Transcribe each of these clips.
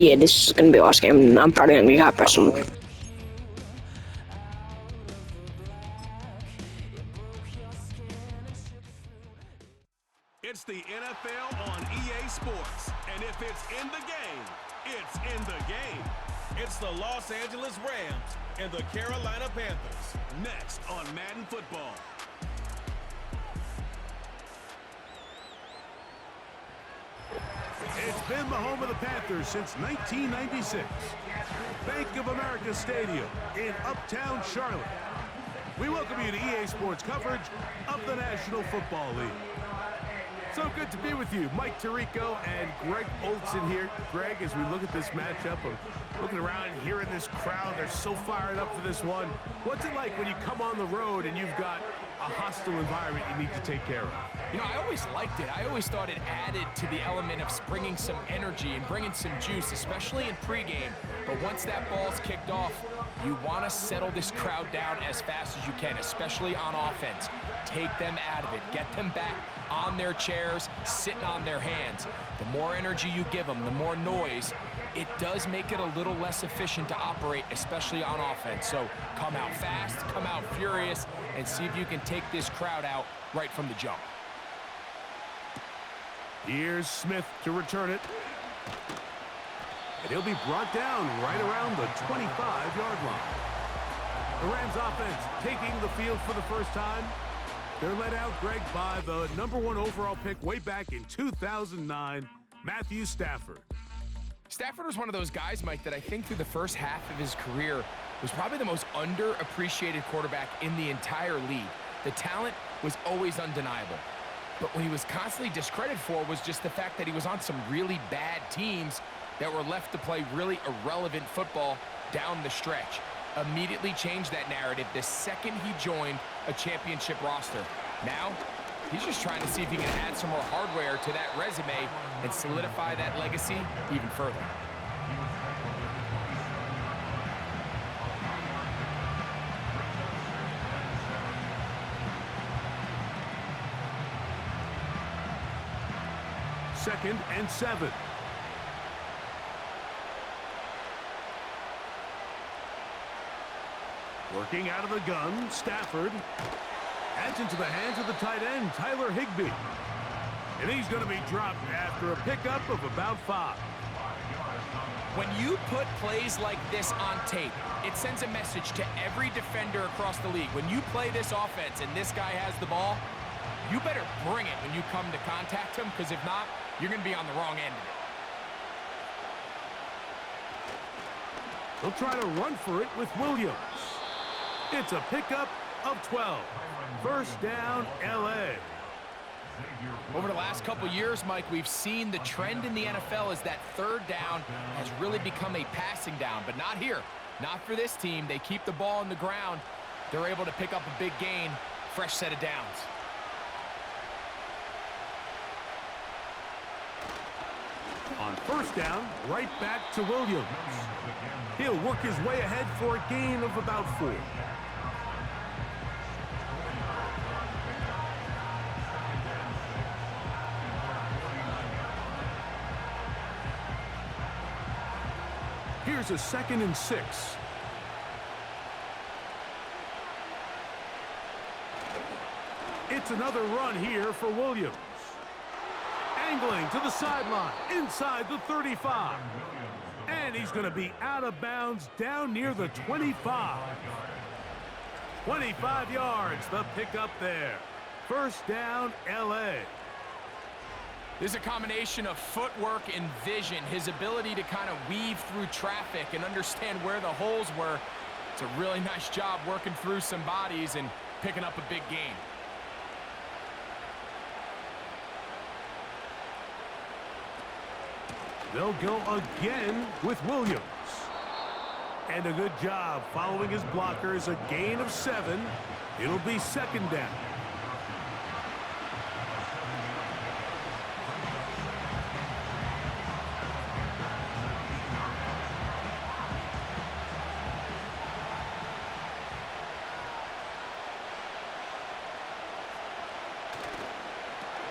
Yeah, this is gonna be a last game. I'm probably gonna be hot pressing. It's the NFL on EA Sports, and if it's in the game, it's in the game. It's the Los Angeles Rams and the Carolina Panthers, next on Madden Football. It's been the home of the Panthers since 1996. Bank of America Stadium in Uptown Charlotte. We welcome you to EA Sports coverage of the National Football League. So good to be with you. Mike Tirico and Greg Olson here. Greg, as we look at this matchup, I'm looking around and hearing this crowd. They're so fired up for this one. What's it like when you come on the road and you've got a hostile environment you need to take care of? You know, I always liked it. I always thought it added to the element of bringing some energy and bringing some juice, especially in pregame. But once that ball's kicked off, you want to settle this crowd down as fast as you can, especially on offense. Take them out of it. Get them back on their chairs, sitting on their hands. The more energy you give them, the more noise, it does make it a little less efficient to operate, especially on offense. So come out fast, come out furious, and see if you can take this crowd out right from the jump. Here's Smith to return it. And he'll be brought down right around the 25-yard line. The Rams offense taking the field for the first time. They're led out, Greg, by the #1 overall pick way back in 2009, Matthew Stafford. Stafford was one of those guys, Mike, that I think through the first half of his career was probably the most underappreciated quarterback in the entire league. The talent was always undeniable. But what he was constantly discredited for was just the fact that he was on some really bad teams that were left to play really irrelevant football down the stretch. Immediately changed that narrative the second he joined a championship roster. Now, he's just trying to see if he can add some more hardware to that resume and solidify that legacy even further. Second and 7. Working out of the gun, Stafford adds into the hands of the tight end, Tyler Higbee. And he's going to be dropped after a pickup of about 5. When you put plays like this on tape, it sends a message to every defender across the league. When you play this offense and this guy has the ball, you better bring it when you come to contact him, because if not, you're going to be on the wrong end of it. He'll try to run for it with Williams. It's a pickup of 12. First down, L.A. Over the last couple years, Mike, we've seen the trend in the NFL is that third down has really become a passing down, but not here. Not for this team. They keep the ball on the ground. They're able to pick up a big gain, fresh set of downs. On first down, right back to Williams. He'll work his way ahead for a gain of about 4. Here's a 2nd and 6. It's another run here for Williams. Angling to the sideline, inside the 35. And he's going to be out of bounds down near the 25. 25 yards, the pickup there. First down, L.A. There's a combination of footwork and vision, his ability to kind of weave through traffic and understand where the holes were. It's a really nice job working through some bodies and picking up a big gain. They'll go again with Williams. And a good job following his blockers, a gain of 7. It'll be 2nd down.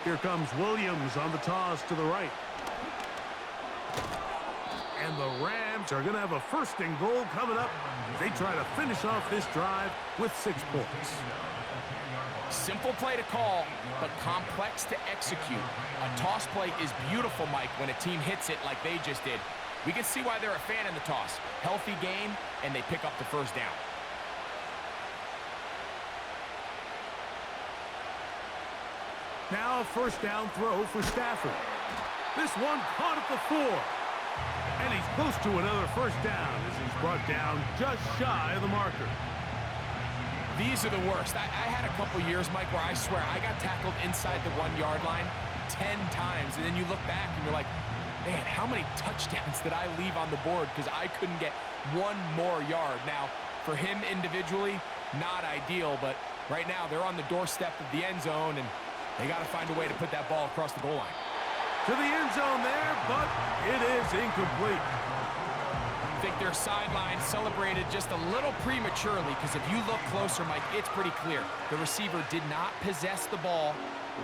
Here comes Williams on the toss to the right. And the Rams are going to have a 1st and goal coming up. They try to finish off this drive with 6 points. Simple play to call, but complex to execute. A toss play is beautiful, Mike, when a team hits it like they just did. We can see why they're a fan in the toss. Healthy game, and they pick up the 1st down. Now a 1st down throw for Stafford. This one caught at the 4. And he's close to another 1st down as he's brought down just shy of the marker. These are the worst. I had a couple years, Mike, where I swear I got tackled inside the 1-yard line 10 times. And then you look back and you're like, man, how many touchdowns did I leave on the board because I couldn't get 1 more yard? Now, for him individually, not ideal, but right now they're on the doorstep of the end zone, and they got to find a way to put that ball across the goal line. To the end zone there, but it is incomplete. I think their sideline celebrated just a little prematurely, because if you look closer, Mike, it's pretty clear. The receiver did not possess the ball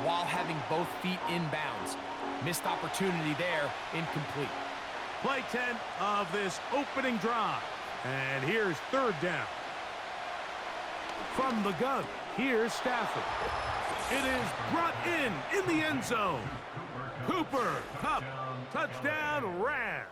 while having both feet in bounds. Missed opportunity there, incomplete. Play 10 of this opening drive. And here's 3rd down. From the gun, here's Stafford. It is brought in the end zone. Cooper Kupp, touchdown Rams.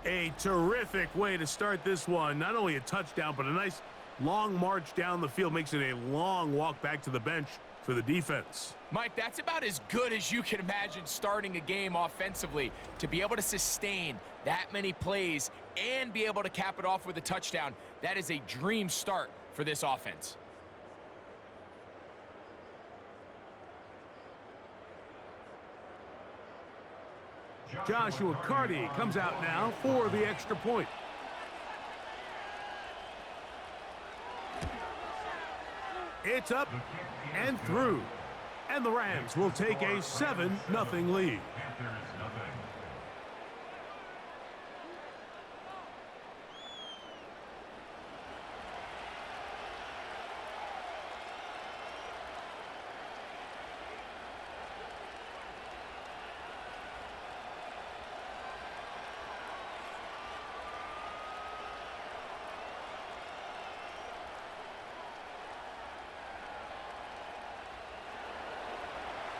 A terrific way to start this one. Not only a touchdown, but a nice long march down the field. Makes it a long walk back to the bench for the defense. Mike, that's about as good as you can imagine starting a game offensively. To be able to sustain that many plays and be able to cap it off with a touchdown, that is a dream start for this offense. Joshua Carty comes out now for the extra point. It's up and through. And the Rams will take a 7-0 lead.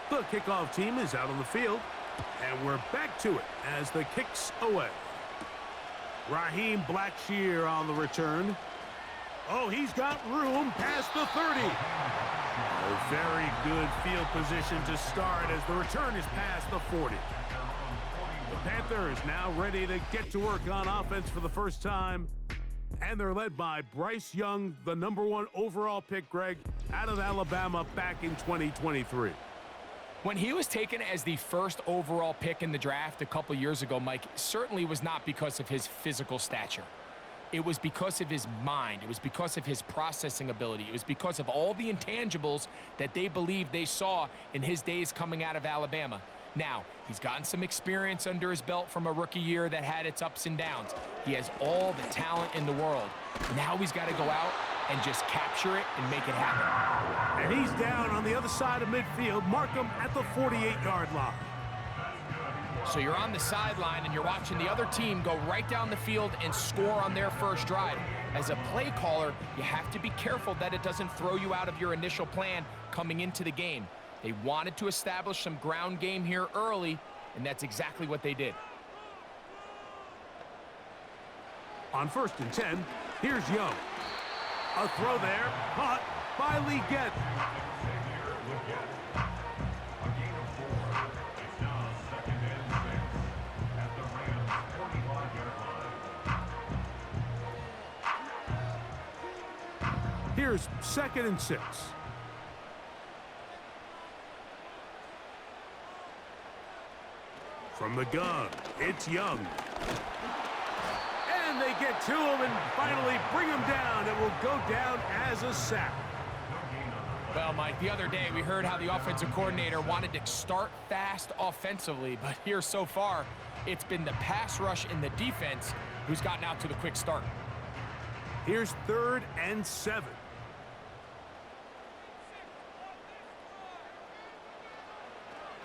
The kickoff team is out on the field, and we're back to it as the kick's away. Raheem Blackshear on the return. Oh, he's got room past the 30. A very good field position to start as the return is past the 40. The Panthers now ready to get to work on offense for the first time, and they're led by Bryce Young, the #1 overall pick, Greg, out of Alabama back in 2023. When he was taken as the 1st overall pick in the draft a couple years ago, Mike, certainly was not because of his physical stature. It was because of his mind. It was because of his processing ability. It was because of all the intangibles that they believed they saw in his days coming out of Alabama. Now, he's gotten some experience under his belt from a rookie year that had its ups and downs. He has all the talent in the world. Now he's got to go out and just capture it and make it happen. And he's down on the other side of midfield. Mark him at the 48-yard line. So you're on the sideline and you're watching the other team go right down the field and score on their first drive. As a play caller, you have to be careful that it doesn't throw you out of your initial plan coming into the game. They wanted to establish some ground game here early, and that's exactly what they did. On 1st and 10, here's Young. A throw there, caught by Leggett. Here's 2nd and 6. From the gun, it's Young. And they get to him and finally bring him down. It will go down as a sack. Well, Mike, the other day we heard how the offensive coordinator wanted to start fast offensively, but here so far, it's been the pass rush and the defense who's gotten out to the quick start. Here's 3rd and 7.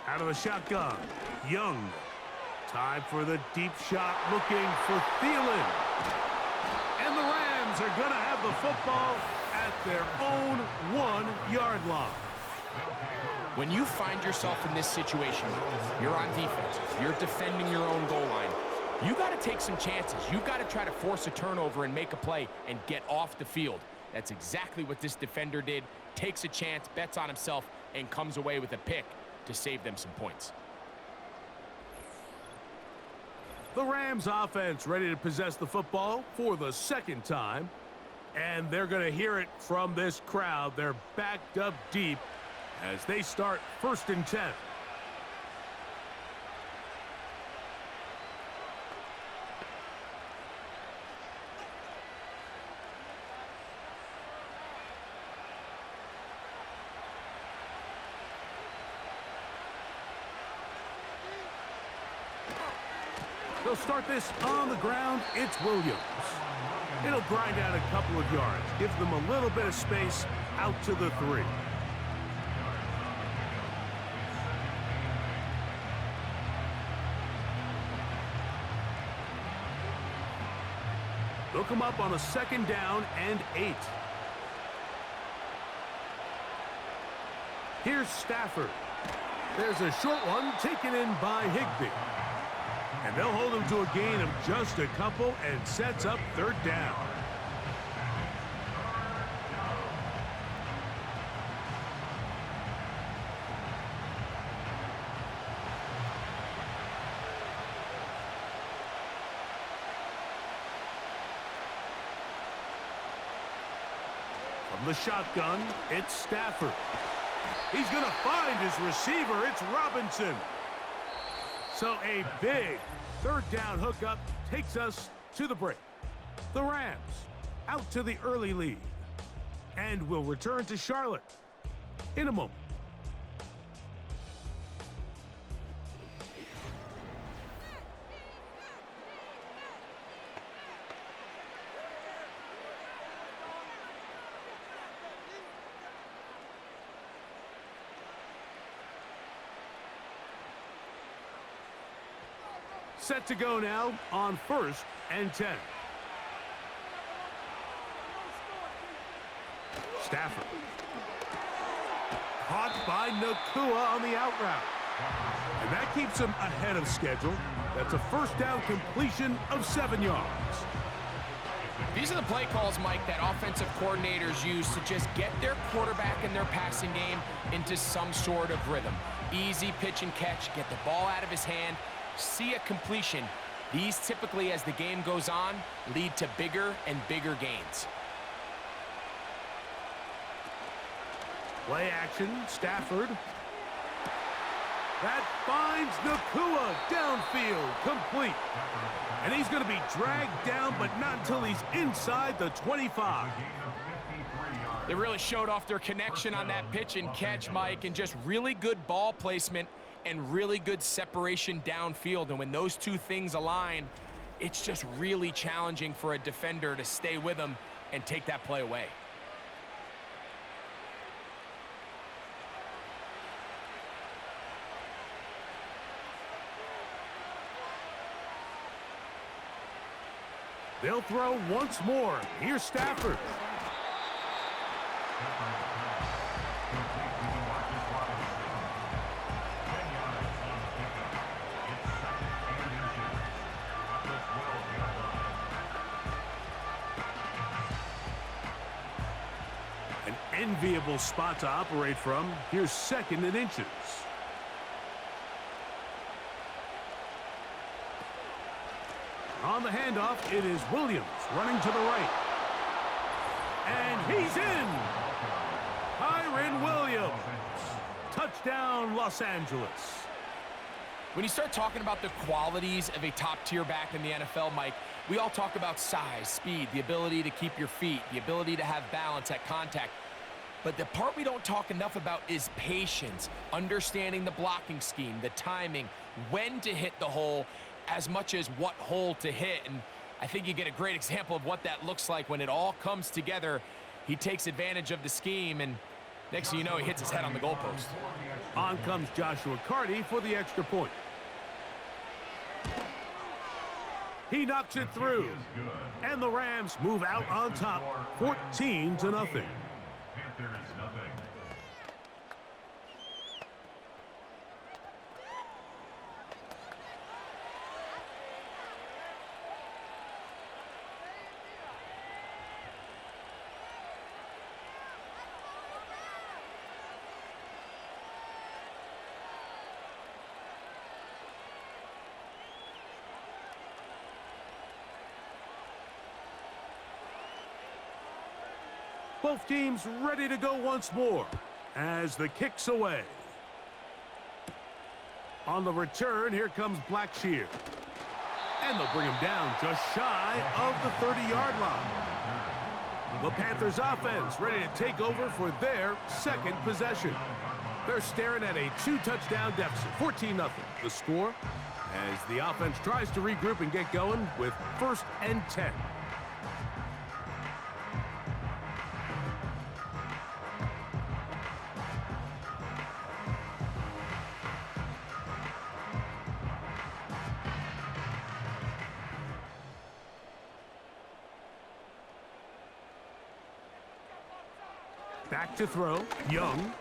Out of the shotgun, Young Time for the deep shot, looking for Thielen. And the Rams are going to have the football at their own 1-yard line. When you find yourself in this situation, you're on defense, you're defending your own goal line, you got to take some chances. You got to try to force a turnover and make a play and get off the field. That's exactly what this defender did. Takes a chance, bets on himself, and comes away with a pick to save them some points. The Rams offense ready to possess the football for the second time. And they're going to hear it from this crowd. They're backed up deep as they start 1st and 10. They'll start this on the ground. It's Williams. It'll grind out a couple of yards. Give them a little bit of space out to the 3. They'll come up on a 2nd down and 8. Here's Stafford. There's a short one taken in by Higbee. And they'll hold him to a gain of just a couple and sets up 3rd down. From the shotgun, it's Stafford. He's going to find his receiver. It's Robinson. So a big 3rd down hookup takes us to the break. The Rams out to the early lead. And will return to Charlotte in a moment. Set to go now on 1st and 10. Stafford. Caught by Nakua on the out route. And that keeps him ahead of schedule. That's a 1st down completion of 7 yards. These are the play calls, Mike, that offensive coordinators use to just get their quarterback and their passing game into some sort of rhythm. Easy pitch and catch, get the ball out of his hand, see a completion. These typically, as the game goes on, lead to bigger and bigger gains. Play action, Stafford. That finds Nakua downfield, complete. And he's going to be dragged down, but not until he's inside the 25. They really showed off their connection on that pitch and catch, Mike, and just really good ball placement and really good separation downfield. And when those two things align, it's just really challenging for a defender to stay with them and take that play away. They'll throw once more. Here's Stafford. An enviable spot to operate from. Here's 2nd and inches. On the handoff, it is Williams running to the right. And he's in! Kyren Williams. Touchdown, Los Angeles. When you start talking about the qualities of a top-tier back in the NFL, Mike, we all talk about size, speed, the ability to keep your feet, the ability to have balance at contact. But the part we don't talk enough about is patience, understanding the blocking scheme, the timing, when to hit the hole, as much as what hole to hit. And I think you get a great example of what that looks like when it all comes together. He takes advantage of the scheme, and next thing you know, he hits his head on the goalpost. On comes Joshua Carty for the extra point. He knocks it through. And the Rams move out on top, 14-0. Panthers, nothing. Both teams ready to go once more as the kick's away. On the return, here comes Blackshear. And they'll bring him down just shy of the 30-yard line. The Panthers offense ready to take over for their second possession. They're staring at a 2-touchdown deficit, 14-0. The score as the offense tries to regroup and get going with 1st and 10. Back to throw, Young.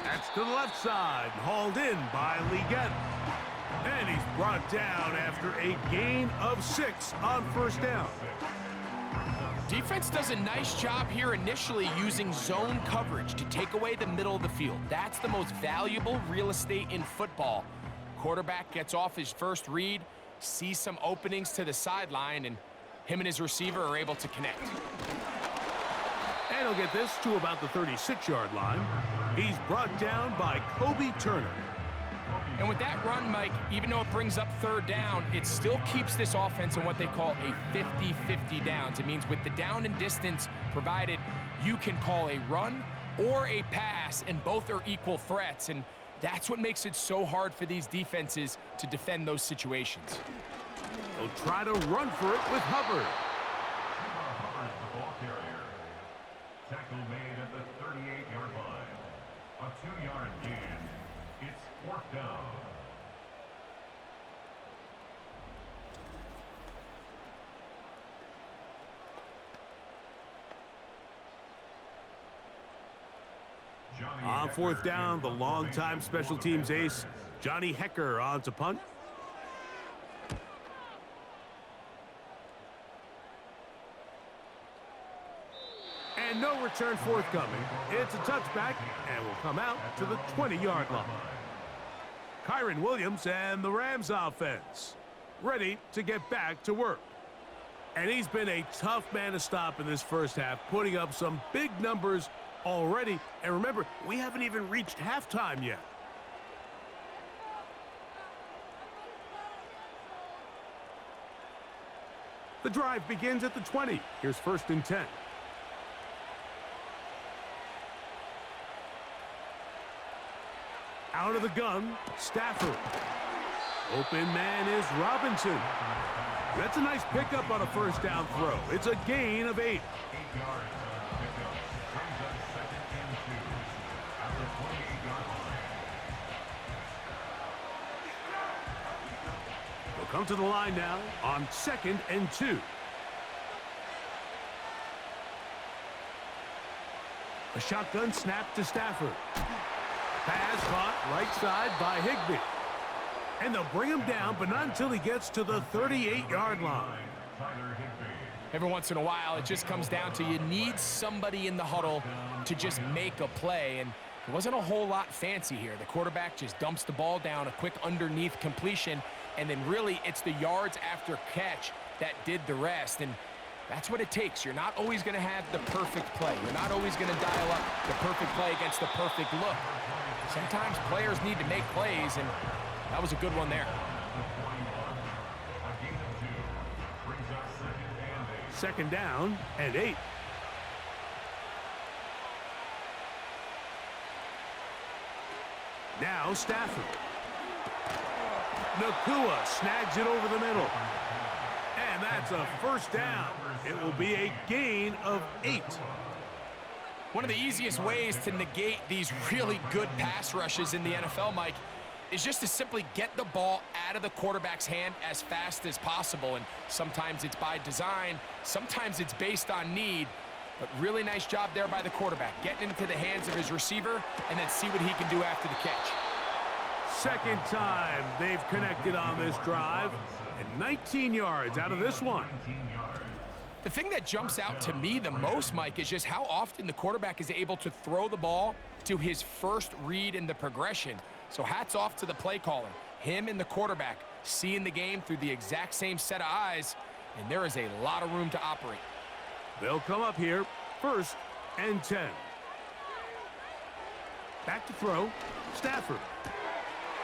That's to the left side, hauled in by Liggett. And he's brought down after a gain of 6 on 1st down. Defense does a nice job here initially using zone coverage to take away the middle of the field. That's the most valuable real estate in football. Quarterback gets off his first read, sees some openings to the sideline, and him and his receiver are able to connect. And he'll get this to about the 36-yard line. He's brought down by Kobe Turner. And with that run, Mike, even though it brings up 3rd down, it still keeps this offense in what they call a 50-50 downs. It means with the down and distance provided, you can call a run or a pass, and both are equal threats. And that's what makes it so hard for these defenses to defend those situations. They'll try to run for it with Hubbard. Hubbard's the ball carrier. Tackle made at the 38-yard line. A 2-yard gain. It's 4th down. On 4th down, the longtime special teams ace, Johnny Hecker, on to punt. And no return forthcoming. It's a touchback and will come out to the 20-yard line. Kyron Williams and the Rams offense ready to get back to work. And he's been a tough man to stop in this first half, putting up some big numbers already. And remember, we haven't even reached halftime yet. The drive begins at the 20. Here's 1st and 10. Out of the gun, Stafford. Open man is Robinson. That's a nice pickup on a 1st down throw. It's a gain of 8. 8 yards on the pickup. Brings up 2nd and 2 at the 28-yard line. They'll come to the line now on 2nd and 2. A shotgun snap to Stafford. Pass caught right side by Higbee. And they'll bring him down, but not until he gets to the 38-yard line. Every once in a while, it just comes down to you need somebody in the huddle to just make a play. And it wasn't a whole lot fancy here. The quarterback just dumps the ball down, a quick underneath completion, and then really it's the yards after catch that did the rest. And that's what it takes. You're not always going to have the perfect play. You're not always going to dial up the perfect play against the perfect look. Sometimes players need to make plays, and that was a good one there. 2nd down and 8. Now Stafford. Nakua snags it over the middle. And that's a 1st down. It will be a gain of 8. One of the easiest ways to negate these really good pass rushes in the NFL, Mike, is just to simply get the ball out of the quarterback's hand as fast as possible. And sometimes it's by design, sometimes it's based on need. But really nice job there by the quarterback, getting into the hands of his receiver and then see what he can do after the catch. Second time they've connected on this drive, and 19 yards out of this one. The thing that jumps out to me the most, Mike, is just how often the quarterback is able to throw the ball to his first read in the progression. So hats off to the play caller, him and the quarterback, seeing the game through the exact same set of eyes, and there is a lot of room to operate. They'll come up here, 1st and 10. Back to throw, Stafford.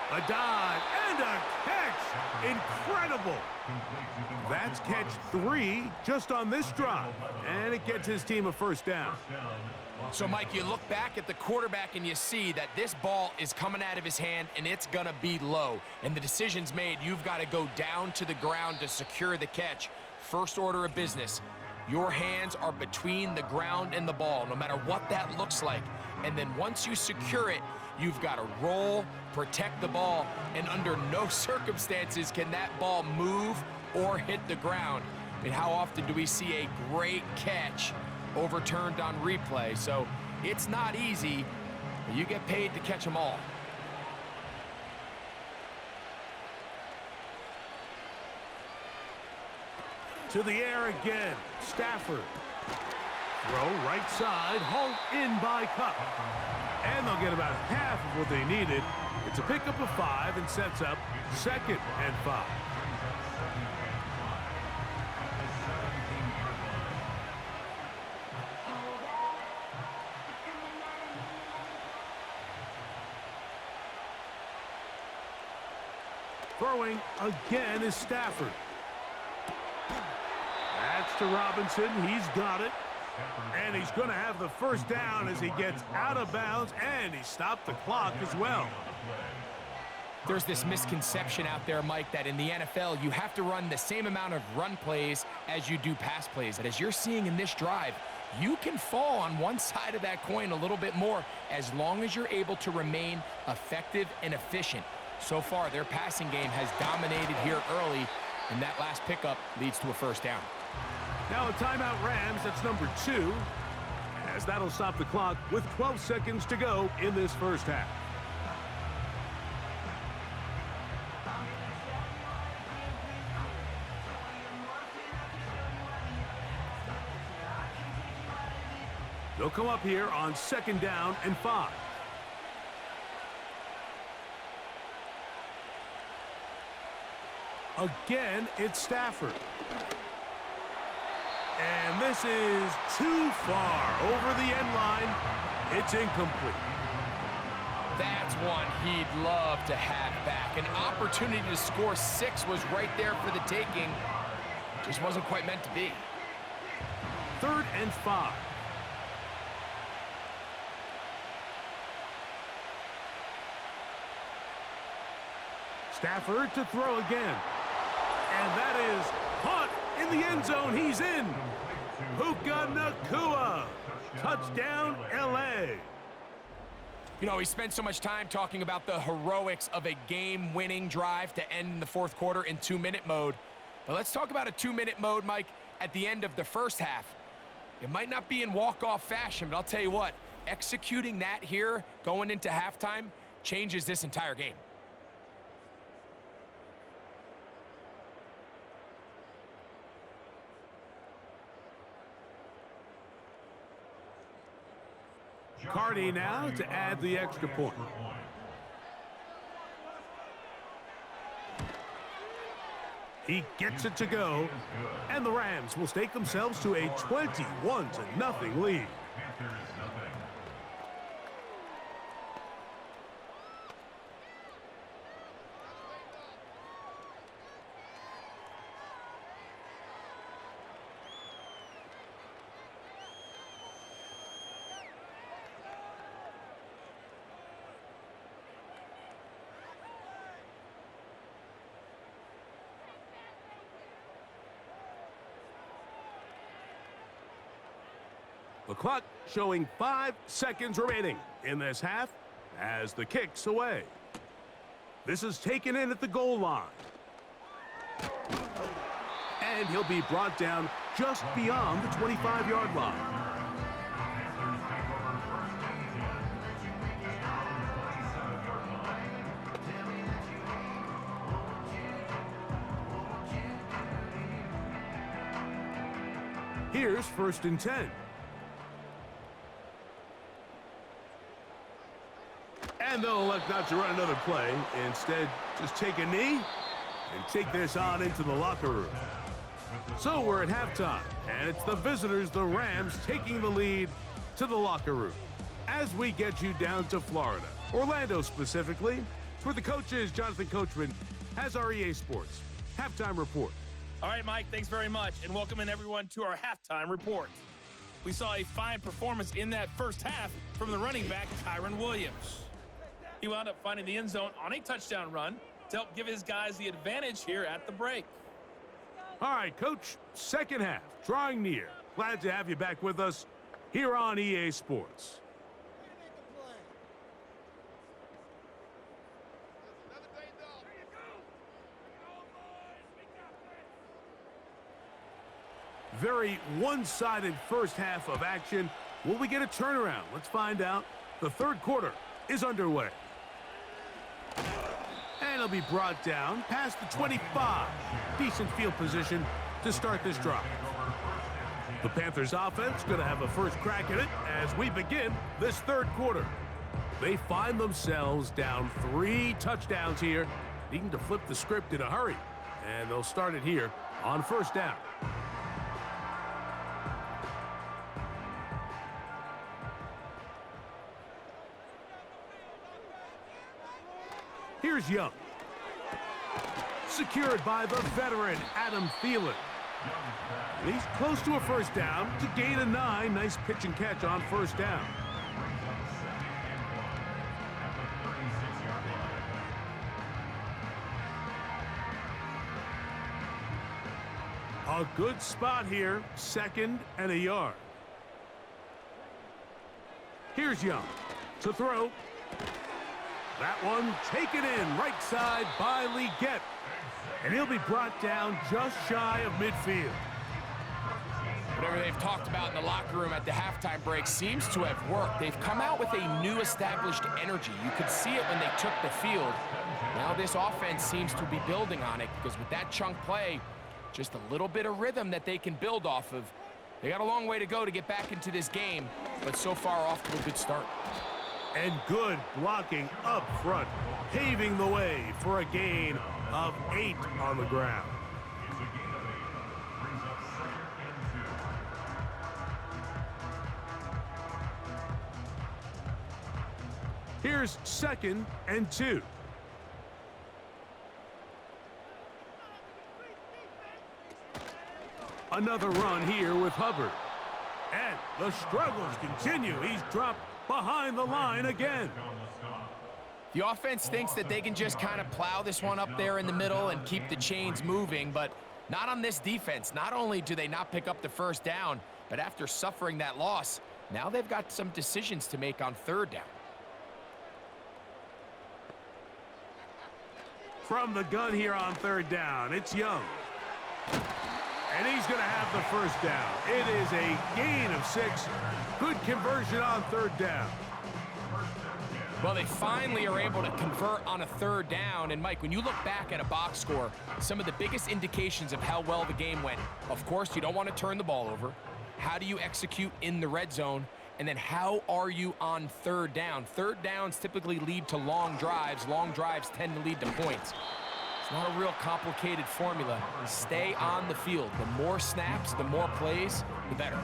A dive and a catch. Incredible. That's catch 3 just on this drive, and it gets his team a first down. So, Mike, you look back at the quarterback and you see that this ball is coming out of his hand and it's going to be low. And the decision's made. You've got to go down to the ground to secure the catch. First order of business. Your hands are between the ground and the ball, no matter what that looks like. And then once you secure it, you've got to roll, protect the ball, and under no circumstances can that ball move or hit the ground. I mean, how often do we see a great catch overturned on replay? So it's not easy, but you get paid to catch them all. To the air again, Stafford. Throw right side, hauled in by Cup. And they'll get about half of what they needed. It's a pickup of 5 and sets up 2nd and 5. Throwing again is Stafford. That's to Robinson. He's got it. And he's going to have the first down as he gets out of bounds, and he stopped the clock as well. There's this misconception out there, Mike, that in the NFL, you have to run the same amount of run plays as you do pass plays. And as you're seeing in this drive, you can fall on one side of that coin a little bit more as long as you're able to remain effective and efficient. So far, their passing game has dominated here early, and that last pickup leads to a first down. Now a timeout Rams, that's number 2, as that'll stop the clock with 12 seconds to go in this first half. They'll come up here on 2nd down and 5. Again, it's Stafford. And this is too far over the end line. It's incomplete. That's one he'd love to have back. An opportunity to score 6 was right there for the taking. Just wasn't quite meant to be. 3rd and 5. Stafford to throw again. And that is caught in the end zone. He's in. Puka Nacua. Touchdown, L.A. You know, he spent so much time talking about the heroics of a game-winning drive to end in the 4th quarter in 2-minute mode. But let's talk about a 2-minute mode, Mike, at the end of the first half. It might not be in walk-off fashion, but I'll tell you what, executing that here going into halftime changes this entire game. Cardi now to add the extra point. He gets it to go, and the Rams will stake themselves to a 21-0 lead. The clock showing 5 seconds remaining in this half as the kick's away. This is taken in at the goal line. And he'll be brought down just beyond the 25-yard line. Here's 1st and 10. And they'll elect not to run another play. Instead, just take a knee and take this on into the locker room. So we're at halftime, and it's the visitors, the Rams, taking the lead to the locker room. As we get you down to Florida, Orlando specifically, it's where the coach is. Jonathan Coachman has our EA Sports halftime report. All right, Mike, thanks very much, and welcome in everyone to our halftime report. We saw a fine performance in that first half from the running back, Kyron Williams. He wound up finding the end zone on a touchdown run to help give his guys the advantage here at the break. All right, Coach, second half, drawing near. Glad to have you back with us here on EA Sports. Very one-sided first half of action. Will we get a turnaround? Let's find out. The third quarter is underway. And he'll be brought down past the 25. Decent field position to start this drive. The Panthers offense going to have a first crack at it as we begin this third quarter. They find themselves down 3 touchdowns here, needing to flip the script in a hurry. And they'll start it here on first down. Here's Young. Secured by the veteran, Adam Thielen. He's close to a first down to gain a 9. Nice pitch and catch on first down. A good spot here, 2nd and a yard. Here's Young to throw. That one taken in right side by Leggett. And he'll be brought down just shy of midfield. Whatever they've talked about in the locker room at the halftime break seems to have worked. They've come out with a new established energy. You could see it when they took the field. Now this offense seems to be building on it because with that chunk play, just a little bit of rhythm that they can build off of. They got a long way to go to get back into this game, but so far off to a good start. And good blocking up front, paving the way for a gain of 8 on the ground. Here's 2nd and 2. Another run here with Hubbard. And the struggles continue. He's dropped behind the line again. The offense thinks that they can just kind of plow this one up there in the middle and keep the chains moving, but not on this defense. Not only do they not pick up the first down, but after suffering that loss, now they've got some decisions to make on third down. From the gun here on third down, it's Young. And he's going to have the first down. It is a gain of 6. Good conversion on third down. Well, they finally are able to convert on a third down. And, Mike, when you look back at a box score, some of the biggest indications of how well the game went, of course, you don't want to turn the ball over. How do you execute in the red zone? And then how are you on third down? Third downs typically lead to long drives. Long drives tend to lead to points. It's not a real complicated formula. Stay on the field. The more snaps, the more plays, the better.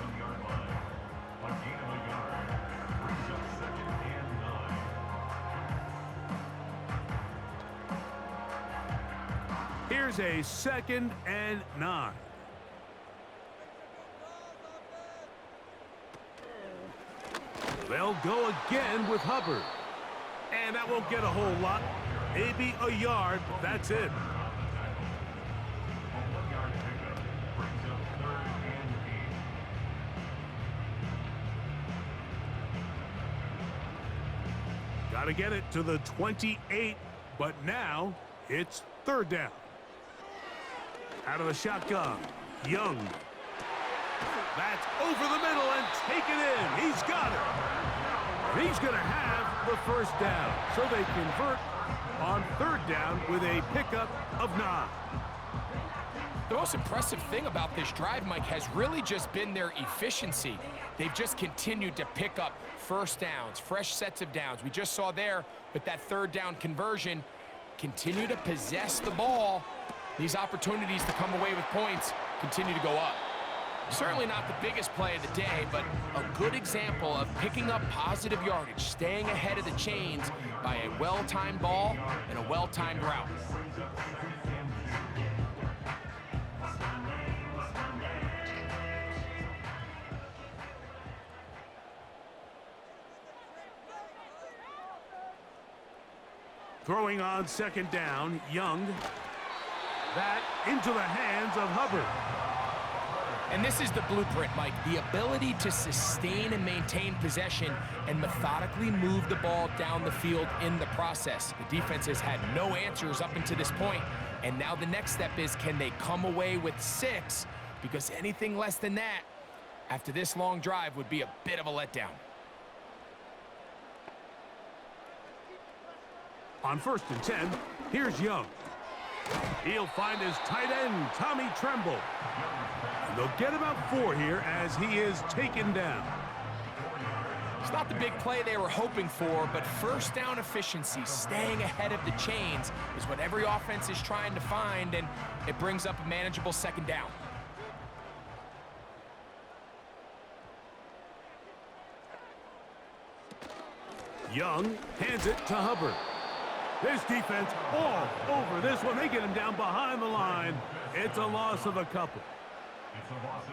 Here's a 2nd and 9. They'll go again with Hubbard. And that won't get a whole lot. Maybe a yard, but that's it. Got to get it to the 28. But now it's third down. Out of the shotgun, Young. That's over the middle and taken in. He's got it. And he's going to have the first down. So they convert on third down with a pickup of 9. The most impressive thing about this drive, Mike, has really just been their efficiency. They've just continued to pick up first downs, fresh sets of downs. We just saw there with that third down conversion, continue to possess the ball. These opportunities to come away with points continue to go up. Certainly not the biggest play of the day, but a good example of picking up positive yardage, staying ahead of the chains by a well-timed ball and a well-timed route. Throwing on second down, Young. That into the hands of Hubbard. And this is the blueprint, Mike. The ability to sustain and maintain possession and methodically move the ball down the field in the process. The defense has had no answers up until this point, and now the next step is, can they come away with 6? Because anything less than that, after this long drive, would be a bit of a letdown. On 1st and 10, here's Young. He'll find his tight end, Tommy Tremble. And they'll get about 4 here as he is taken down. It's not the big play they were hoping for, but first down efficiency, staying ahead of the chains, is what every offense is trying to find, and it brings up a manageable second down. Young hands it to Hubbard. This defense all over this one. They get him down behind the line. It's a loss of a couple.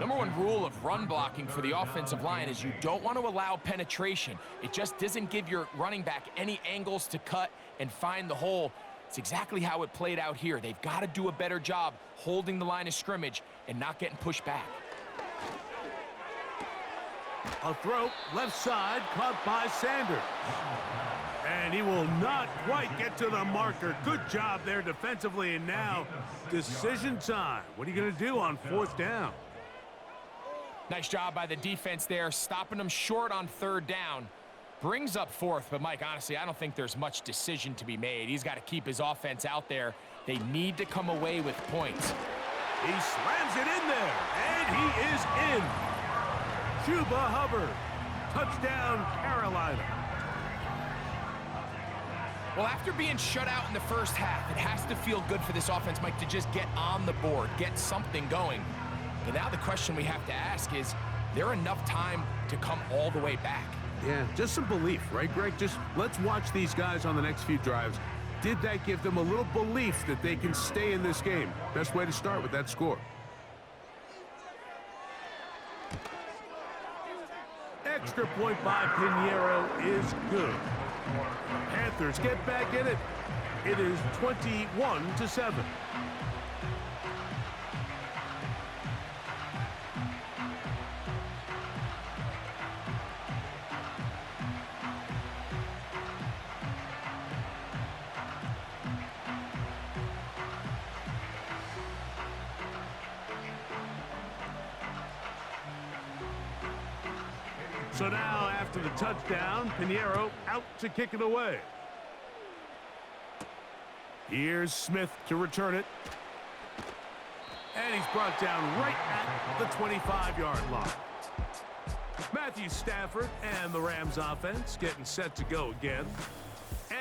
Number one rule of run blocking for the offensive line is you don't want to allow penetration. It just doesn't give your running back any angles to cut and find the hole. It's exactly how it played out here. They've got to do a better job holding the line of scrimmage and not getting pushed back. A throw left side caught by Sanders. And he will not quite get to the marker. Good job there defensively, and now decision time. What are you going to do on 4th down? Nice job by the defense there, stopping them short on 3rd down. Brings up 4th, but Mike, honestly, I don't think there's much decision to be made. He's got to keep his offense out there. They need to come away with points. He slams it in there, and he is in. Chuba Hubbard, touchdown Carolina. Well, after being shut out in the first half, it has to feel good for this offense, Mike, to just get on the board, get something going. But now the question we have to ask is there enough time to come all the way back? Yeah, just some belief, right, Greg? Just let's watch these guys on the next few drives. Did that give them a little belief that they can stay in this game? Best way to start with that score. Extra point by Pinheiro is good. Panthers get back in it. It is 21-7. So now, after the touchdown, Pinheiro out to kick it away. Here's Smith to return it. And he's brought down right at the 25-yard line. Matthew Stafford and the Rams offense getting set to go again.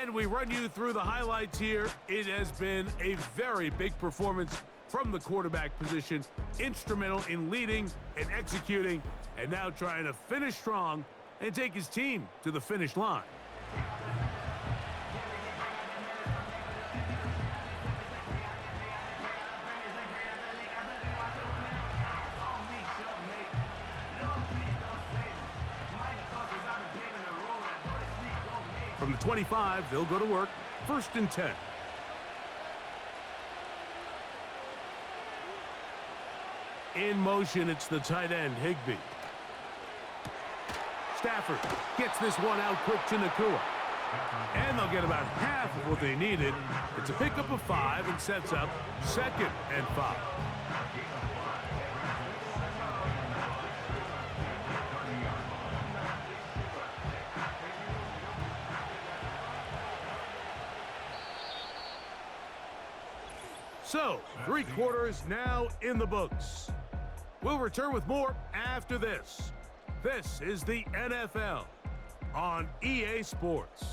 And we run you through the highlights here. It has been a very big performance from the quarterback position. Instrumental in leading and executing, and now trying to finish strong and take his team to the finish line. From the 25, they'll go to work. 1st and 10. In motion, it's the tight end, Higbee. Stafford gets this one out quick to Nakua. And they'll get about half of what they needed. It's a pickup of 5 and sets up 2nd and 5. So, 3 quarters now in the books. We'll return with more after this. This is the NFL on EA Sports.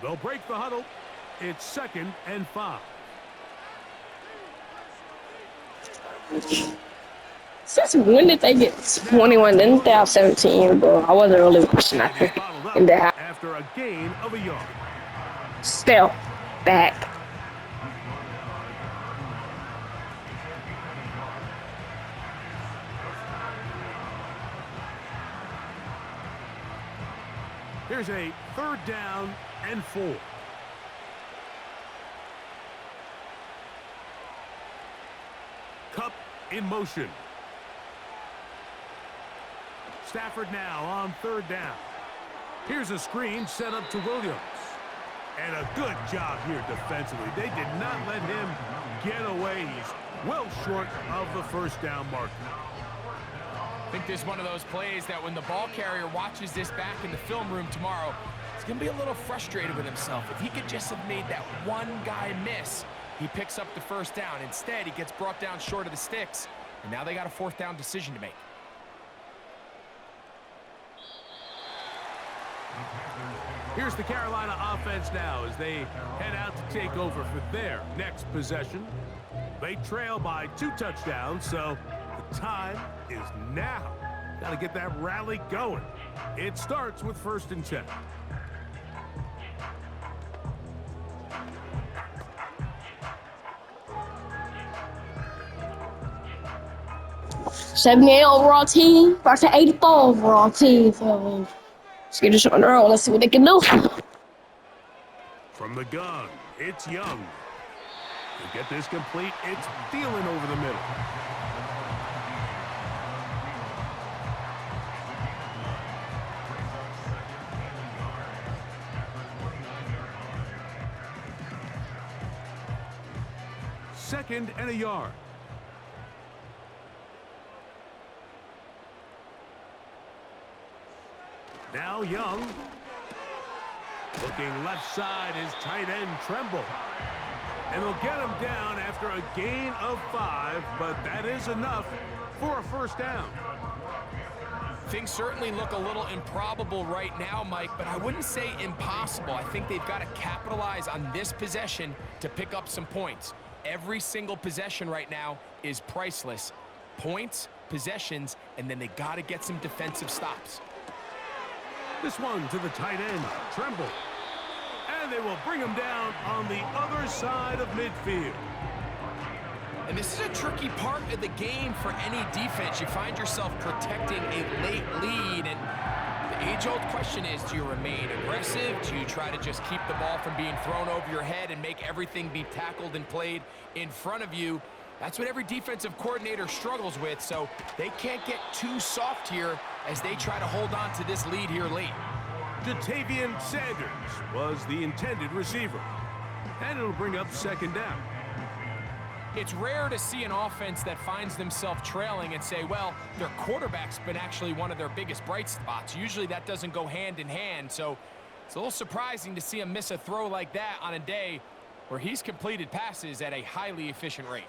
They'll break the huddle. It's 2nd and 5. Since when did they get 21? Didn't they have 17, bro? I wasn't really watching that thing. In the half. After a gain of a yard. Still back. Here's a 3rd down and 4. Cup in motion. Stafford now on 3rd down. Here's a screen set up to Williams. And a good job here defensively. They did not let him get away. He's well short of the 1st down marker. I think this is one of those plays that when the ball carrier watches this back in the film room tomorrow, he's going to be a little frustrated with himself. If he could just have made that one guy miss, he picks up the 1st down. Instead, he gets brought down short of the sticks, and now they got a 4th down decision to make. Here's the Carolina offense now as they head out to take over for their next possession. They trail by 2 touchdowns, so the time is now. Got to get that rally going. It starts with 1st and 10. '78 overall team versus 84 overall team. So let's get this on the road. Let's see what they can do. From the gun, it's Young. To get this complete, it's Thielen over the middle. Second and a yard. Now Young. Looking left side is tight end Tremble. And they'll get him down after a gain of 5, but that is enough for a 1st down. Things certainly look a little improbable right now, Mike, but I wouldn't say impossible. I think they've got to capitalize on this possession to pick up some points. Every single possession right now is priceless. Points, possessions, and then they got to get some defensive stops. This one to the tight end, Tremble. And they will bring him down on the other side of midfield. And this is a tricky part of the game for any defense. You find yourself protecting a late lead, and the age-old question is, do you remain aggressive? Do you try to just keep the ball from being thrown over your head and make everything be tackled and played in front of you? That's what every defensive coordinator struggles with, so they can't get too soft here as they try to hold on to this lead here late. Jatavian Sanders was the intended receiver. And it'll bring up 2nd down. It's rare to see an offense that finds themselves trailing and say, well, their quarterback's been actually one of their biggest bright spots. Usually that doesn't go hand in hand, so it's a little surprising to see him miss a throw like that on a day where he's completed passes at a highly efficient rate.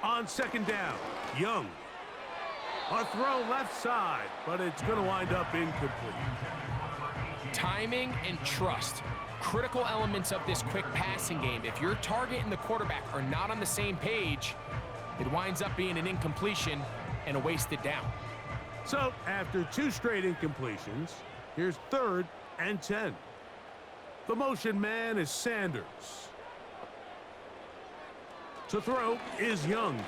On 2nd down, Young. A throw left side, but it's going to wind up incomplete. Timing and trust, critical elements of this quick passing game. If your target and the quarterback are not on the same page, it winds up being an incompletion and a wasted down. So after 2 straight incompletions, here's 3rd and 10. The motion man is Sanders. To throw is Young.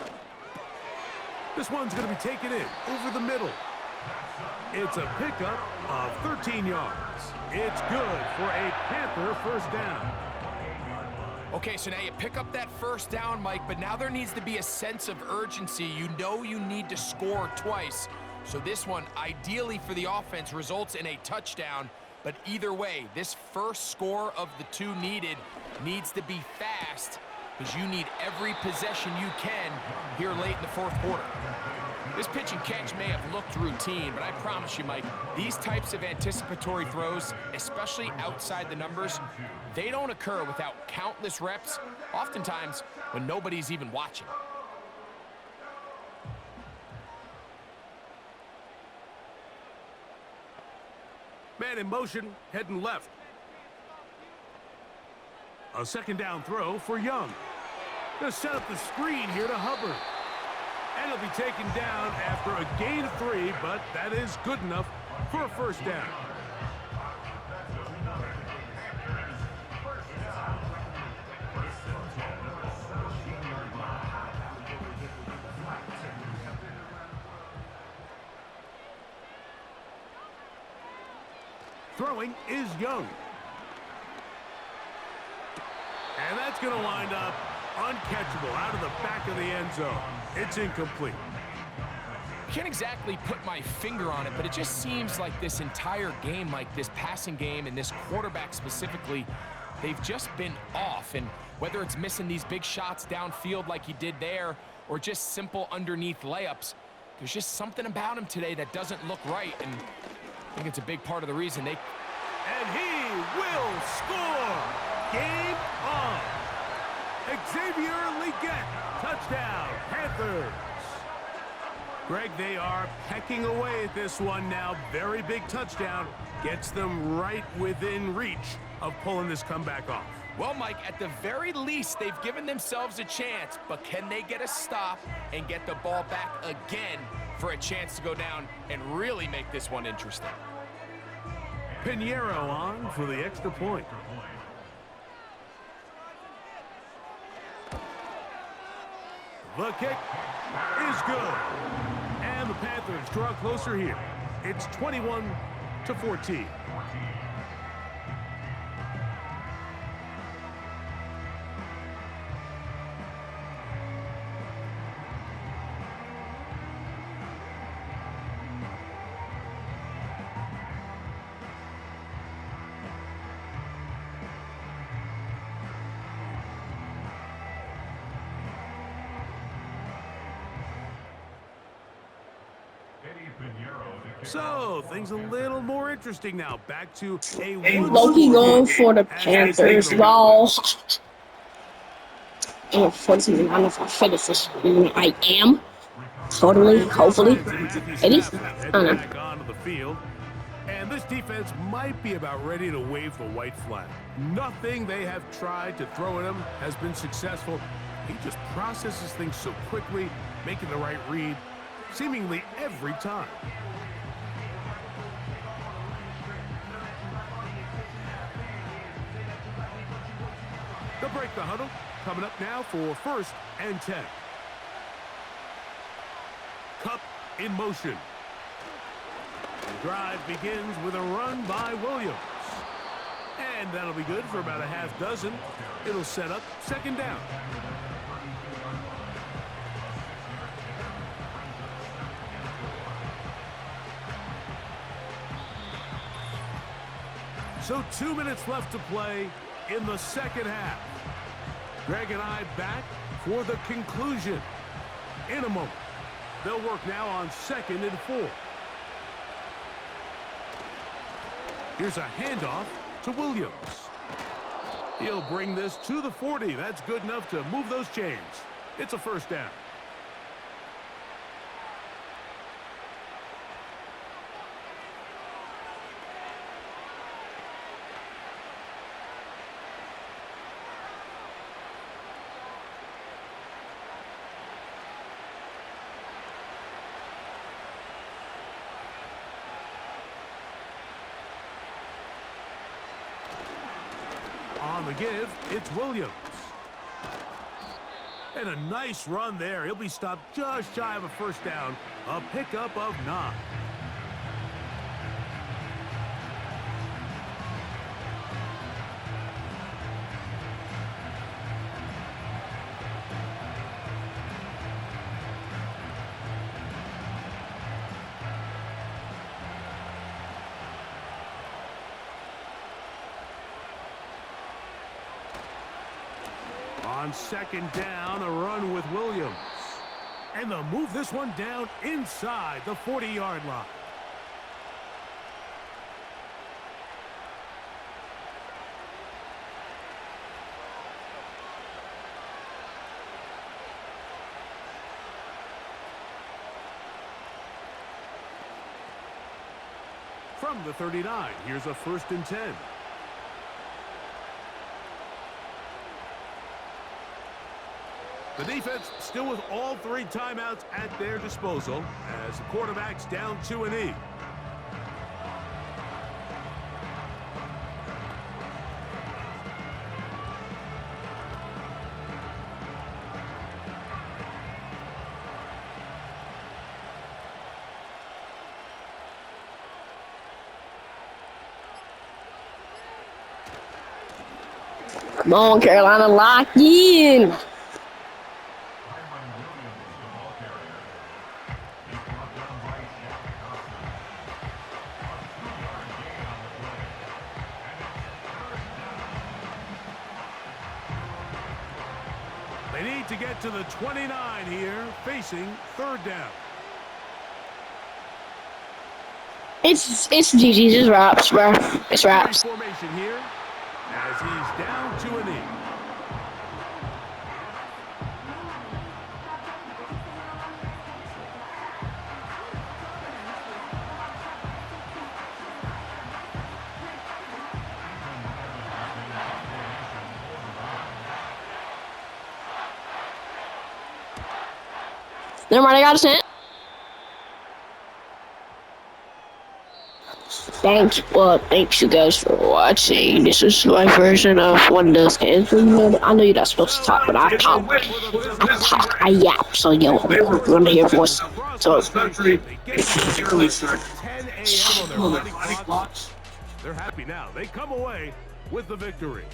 This one's going to be taken in over the middle. It's a pickup of 13 yards. It's good for a Panther 1st down. Okay, so now you pick up that first down, Mike, but now there needs to be a sense of urgency. You know you need to score twice. So this one, ideally for the offense, results in a touchdown. But either way, this first score of the two needed needs to be fast because you need every possession you can here late in the fourth quarter. This pitch and catch may have looked routine, but I promise you, Mike, these types of anticipatory throws, especially outside the numbers, they don't occur without countless reps, oftentimes when nobody's even watching. Man in motion, heading left. A second down throw for Young. Gonna set up the screen here to Hubbard. And he'll be taken down after a gain of 3, but that is good enough for a first down. Throwing is Young. And that's going to wind up uncatchable out of the back of the end zone. It's incomplete. I can't exactly put my finger on it, but it just seems like this entire game, like this passing game and this quarterback specifically, they've just been off. And whether it's missing these big shots downfield like he did there or just simple underneath layups, there's just something about him today that doesn't look right. And I think it's a big part of the reason they... And he will score! Game on! Xavier Leggett, touchdown, Panthers! Greg, they are pecking away at this one now. Very big touchdown. Gets them right within reach of pulling this comeback off. Well, Mike, at the very least, they've given themselves a chance, but can they get a stop and get the ball back again for a chance to go down and really make this one interesting? Pinheiro on for the extra point. The kick is good. And the Panthers draw closer here. It's 21-14. So, things a little more interesting now. Back to a Loki going for the Panthers. Lol. And for some reason, I don't know if I finish this. I am. Totally. Hopefully. Maybe. I don't know. Back onto the field. And this defense might be about ready to wave the white flag. Nothing they have tried to throw at him has been successful. He just processes things so quickly, making the right read seemingly every time. They'll break the huddle. Coming up now for 1st and 10. Cup in motion. The drive begins with a run by Williams. And that'll be good for about a half dozen. It'll set up 2nd down. So 2 minutes left to play in the 2nd half. Greg and I back for the conclusion in a moment. They'll work now on 2nd and 4. Here's a handoff to Williams. He'll bring this to the 40. That's good enough to move those chains. It's a 1st down. On the give, it's Williams. And a nice run there. He'll be stopped just shy of a 1st down. A pickup of 9. On second down, a run with Williams. And they'll move this one down inside the 40-yard line. From the 39, here's a 1st and 10. The defense still with all 3 timeouts at their disposal as the quarterback's down to an E. Come on, Carolina, lock in. They need to get to the 29 here, facing 3rd down. It's GG's. It's wraps, bro. It's wraps. Formation here as he's down to a knee. Never mind, I got a cent. Thanks you guys for watching. This is my version of one of those games. I know you're not supposed to talk, but I talk, I yap. So yo, want to hear voice. So 10 a.m. on their fighting clock. They're happy now. They come away with the victory.